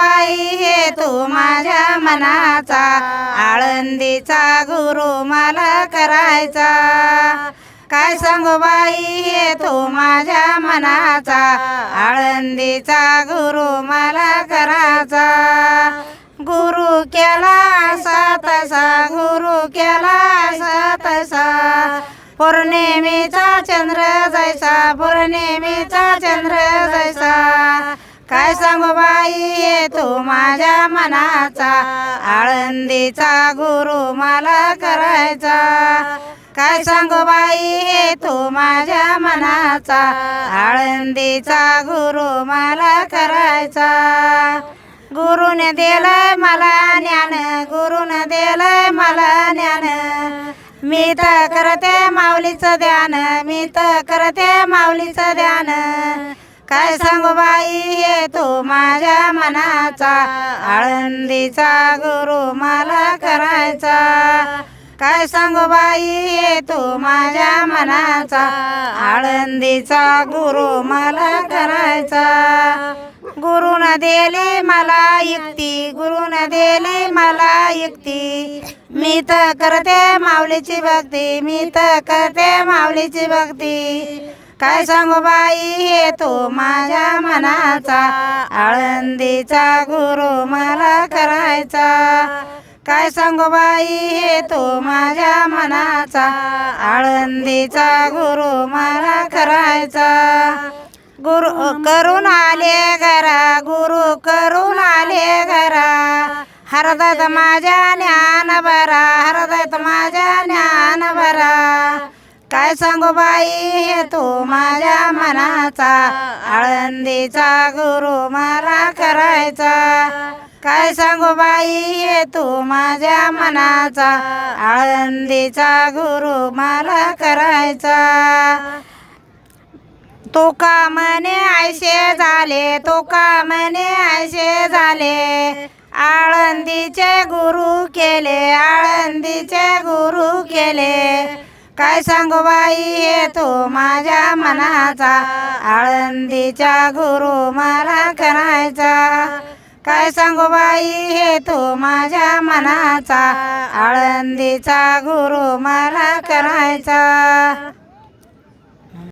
बाई हे तू माझ्या मनाचा, आळंदीचा गुरु मला करायचा. काय सांगू बाई हे तू माझ्या मनाचा, आळंदीचा गुरु मला करायचा. गुरु केला असा तसा, गुरु केला असा तसा, पौर्णिमेचा चंद्र जैसा, पौर्णिमेचा चंद्र जैसा. काय सांगू बाई हे तू माझ्या मनाचा, आळंदीचा गुरु मला करायचा. काय सांगू बाई हे तू माझ्या मनाचा, आळंदीचा गुरु मला करायचा. गुरुने दिलंय मला ज्ञान, गुरुने दिलंय मला ज्ञान, मी तर करते माऊलीचं ध्यान, मी तर करते माऊलीचं ध्यान. काय सांगू बाई हे तू माझ्या मनाचा, आळंदीचा गुरु मला करायचा. काय सांगू बाई हे तू माझ्या मनाचा, आळंदीचा गुरु मला करायचा. गुरुन दिली मला युक्ती, गुरुन दिली मला युक्ती, मी तर करते माऊलीची भक्ती, मी तर करते माऊलीची भक्ती. काय सांगू बाई हे तू माझ्या मनाचा, आळंदीचा गुरु मला करायचा. काय सांगू बाई हे तू माझ्या मनाचा, आळंदीचा गुरु मला करायचा. गुरु करून आले घरा, गुरु करून आले घरा, हृदयात माझ्या ज्ञान भरा, हृदयात माझ्या ज्ञान भरा. काय सांगू बाई हे तू माझ्या मनाचा, आळंदीचा गुरु मला करायचा. काय सांगू बाई हे तू माझ्या मनाचा, आळंदीचा गुरु मला करायचा. तुका म्हणे ऐसे झाले, तुका म्हणे ऐसे झाले, आळंदीचे गुरु केले, आळंदीचे गुरु केले. काय सांगू बाई हे तू माझ्या मनाचा, आळंदीचा गुरु मला करायचा. काय सांगू बाई हे तू माझ्या मनाचा, आळंदीचा गुरु मला करायचा.